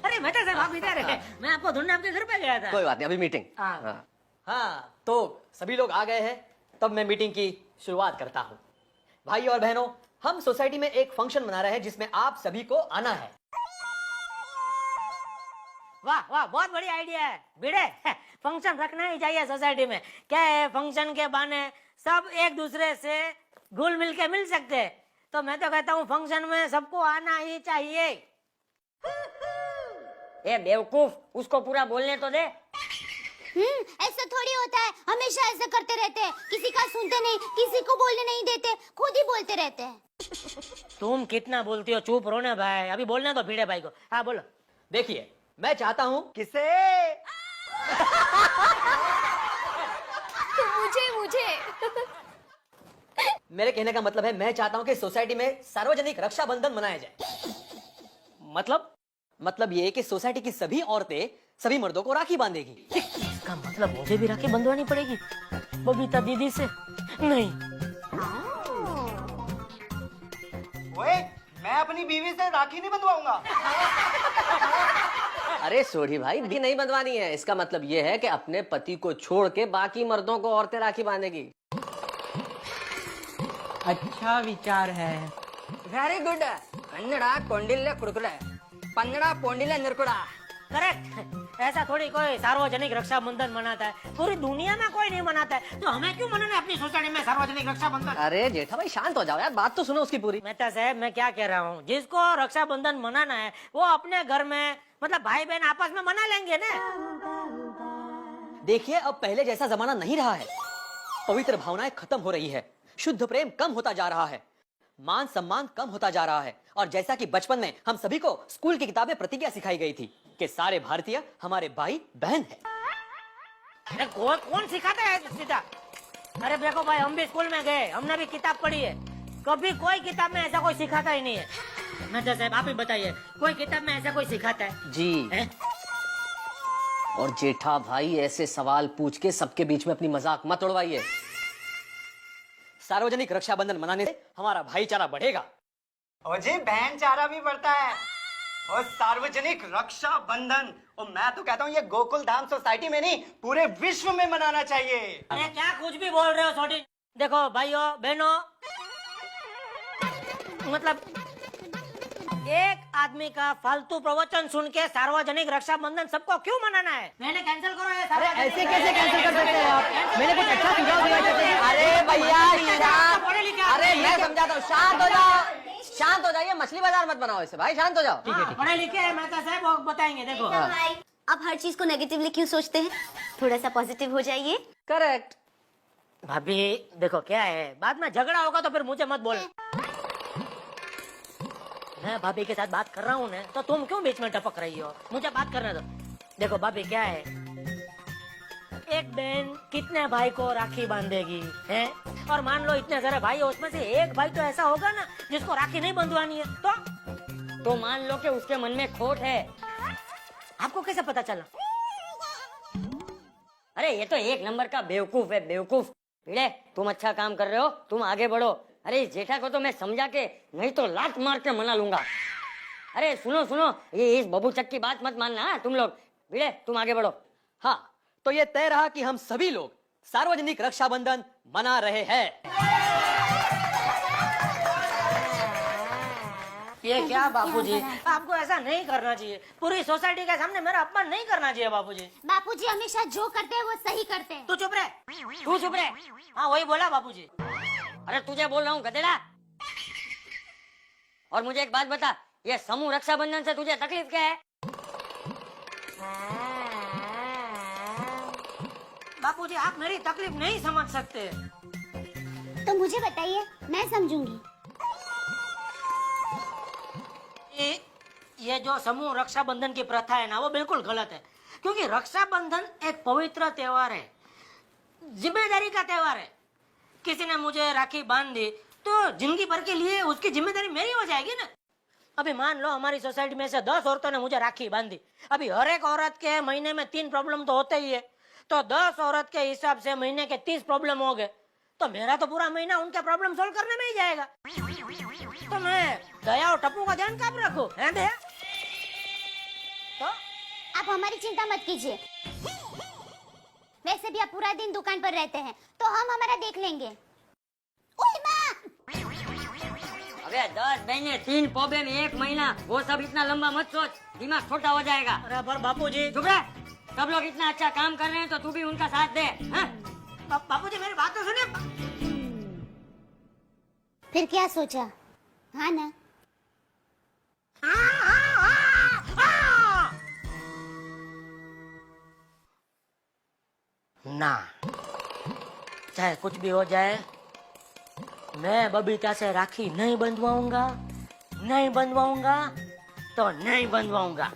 अरे मेहता साहब आप इधर है, मैं आपको ढूंढने आपके घर पे गया था। कोई बात नहीं, अभी मीटिंग। हाँ। हाँ, तो सभी लोग आ गए हैं, तब मैं मीटिंग की शुरुआत करता हूँ। भाई और बहनों, हम सोसाइटी में एक फंक्शन मना रहे हैं जिसमें आप सभी को आना है। वाह वाह, बहुत बढ़िया आइडिया है भिड़े। फंक्शन रखना ही चाहिए सोसाइटी में। क्या है, फंक्शन के बहाने सब एक दूसरे से घुल मिल के मिल सकते हैं। तो मैं तो कहता हूँ फंक्शन में सबको आना ही चाहिए। ए बेवकूफ, उसको पूरा बोलने तो दे। ऐसा थोड़ी होता है, हमेशा ऐसा करते रहते हैं, किसी का सुनते नहीं, किसी को बोलने नहीं देते, खुद ही बोलते रहते हैं। तुम कितना बोलती हो, चुप रहो ना भाई, अभी बोलना तो भिड़े भाई को। हाँ बोलो। देखिए, मैं चाहता हूँ किसे मुझे मेरे कहने का मतलब है, मैं चाहता हूँ कि सोसाइटी में सार्वजनिक रक्षाबंधन मनाया जाए। मतलब ये कि सोसाइटी की सभी औरतें सभी मर्दों को राखी बांधेगी। इसका मतलब मुझे भी राखी बंधवानी पड़ेगी बबीता दीदी से? नहीं। ओए, मैं अपनी बीवी से राखी नहीं बंधवाऊंगा। अरे सोढ़ी भाई, भी नहीं बंधवानी है, इसका मतलब ये है कि अपने पति को छोड़ के बाकी मर्दों को औरतें राखी बांधेगी। अच्छा विचार है। Very good. कन्नड़ा कोंडिल्ले कुड़कुड़े, पन्नड़ा पोंडिल्ले निरकुड़ा। करेक्ट। ऐसा थोड़ी कोई सार्वजनिक रक्षाबंधन मनाता है, पूरी दुनिया में कोई नहीं मनाता है, तो हमें क्यों मनाना है अपनी सोसाइटी में सार्वजनिक रक्षाबंधन? अरे जेठा भाई शांत हो जाओ यार, बात तो सुनो उसकी पूरी। मेहता साहब, मैं क्या कह रहा हूँ, जिसको रक्षाबंधन मनाना है वो अपने घर में, मतलब भाई बहन आपस में मना लेंगे ना। देखिए, अब पहले जैसा जमाना नहीं रहा है। पवित्र भावनाएं खत्म हो रही है, शुद्ध प्रेम कम होता जा रहा है, मान सम्मान कम होता जा रहा है। और जैसा कि बचपन में हम सभी को स्कूल की किताबें प्रतिज्ञा सिखाई गई थी कि सारे भारतीय हमारे भाई बहन है। अरे कौन सिखाता है सीधा? अरे देखो भाई, हम भी स्कूल में गए, हमने भी किताब पढ़ी है, कभी कोई किताब में ऐसा कोई सिखाता ही नहीं है। मेहता साहब आप ही बताइए, कोई किताब में ऐसा कोई सिखाता है? जी है? और जेठा भाई ऐसे सवाल पूछ के सबके बीच में अपनी मजाक मत उड़वाइए। सार्वजनिक रक्षाबंधन मनाने से हमारा भाईचारा बढ़ेगा। और जी बहन चारा भी बढ़ता है। और सार्वजनिक रक्षाबंधन, और मैं तो कहता हूँ ये गोकुल धाम सोसाइटी में नहीं, पूरे विश्व में मनाना चाहिए। अरे क्या कुछ भी बोल रहे हो छोटी? देखो भाइयों बहनों, मतलब एक आदमी का फालतू प्रवचन सुन के सार्वजनिक रक्षाबंधन सबको क्यों मनाना है? मैंने कैंसिल करो ये अरे सार्वजनिक ऐसे कैसे कैंसिल कर सकते हैं आप? मैंने कुछ अच्छा सुझाव दिया है। अरे भैया शांत, पढ़े लिखे अरे आदमी मैं है। समझाता हूँ, शांत हो जाओ, शांत हो जाइए, मछली बाजार मत बनाओ इसे भाई, शांत हो जाओ। हाँ, पढ़े लिखे हैं मेहता साहब, वो बताएंगे। देखो आप हर चीज को नेगेटिवली क्यों सोचते हैं? थोड़ा सा पॉजिटिव हो जाइए। करेक्ट। भाभी देखो क्या है, बाद में झगड़ा होगा तो फिर मुझे मत बोल। मैं भाभी के साथ बात कर रहा हूँ ना, तो तुम क्यों बीच में टपक रही हो? मुझे बात करने दो। देखो भाभी क्या है, एक बहन कितने भाई को राखी बांधेगी है? और मान लो इतने सारे भाई, उसमें से एक भाई तो ऐसा होगा ना जिसको राखी नहीं बंधवानी है, तो मान लो कि उसके मन में खोट है। आपको कैसे पता चला? अरे ये तो एक नंबर का बेवकूफ है, बेवकूफ। भिड़े, तुम अच्छा काम कर रहे हो, तुम आगे बढ़ो। अरे इस जेठा को तो मैं समझा के, नहीं तो लात मार के मना लूंगा। अरे सुनो सुनो, ये इस बबूचक की बात मत मानना। हाँ, तुम लोग भिड़े, तुम आगे बढ़ो। हाँ, तो ये तय रहा कि हम सभी लोग सार्वजनिक रक्षाबंधन मना रहे हैं। ये क्या बापूजी, आपको ऐसा नहीं करना चाहिए। पूरी सोसाइटी के सामने मेरा अपमान नहीं करना चाहिए बापूजी। बापूजी हमेशा जो करते हैं वो सही करते हैं। तू चुप रहे, तू चुप रहे। हाँ वही बोला बापूजी। अरे तुझे बोल रहा हूँ गधेड़ा। और मुझे एक बात बता, ये समूह रक्षाबंधन से तुझे तकलीफ क्या है? बापूजी आप मेरी तकलीफ नहीं समझ सकते। तो मुझे बताइए, मैं समझूंगी। ये जो समूह रक्षाबंधन की प्रथा है ना, वो बिल्कुल गलत है। क्योंकि रक्षाबंधन एक पवित्र त्योहार है, जिम्मेदारी का त्योहार है। किसी ने मुझे राखी बांध दी तो जिंदगी भर के लिए उसकी जिम्मेदारी मेरी हो जाएगी ना। अभी मान लो हमारी सोसाइटी में से 10 औरतों ने मुझे राखी बांधी। अभी हर एक औरत के महीने में 3 प्रॉब्लम तो होते ही है, तो 10 औरत के हिसाब से महीने के 30 प्रॉब्लम हो गए, तो मेरा तो पूरा महीना उनके प्रॉब्लम सोल्व करने में ही जाएगा। तो मैं दया और टप्पू का ध्यान कब रखूं? हैं दया? तो आप हमारी चिंता मत कीजिए। वैसे भी आप पूरा दिन दुकान पर रहते हैं तो हम हमारा देख लेंगे। ओए माँ! अबे 10 महीने 3 पौधे में 1 महीना, वो सब इतना लंबा मत सोच, दिमाग छोटा हो जाएगा। अरे पर बापूजी, चुप रह, सब लोग इतना अच्छा काम कर रहे हैं तो तू भी उनका साथ दे। हाँ? बापूजी मेरी बात तो सुनिए। फिर क्या सोचा? हाँ ना? ना, चाहे कुछ भी हो जाए, मैं बबीता से राखी नहीं बंधवाऊंगा, नहीं बंधवाऊंगा तो नहीं बंधवाऊंगा।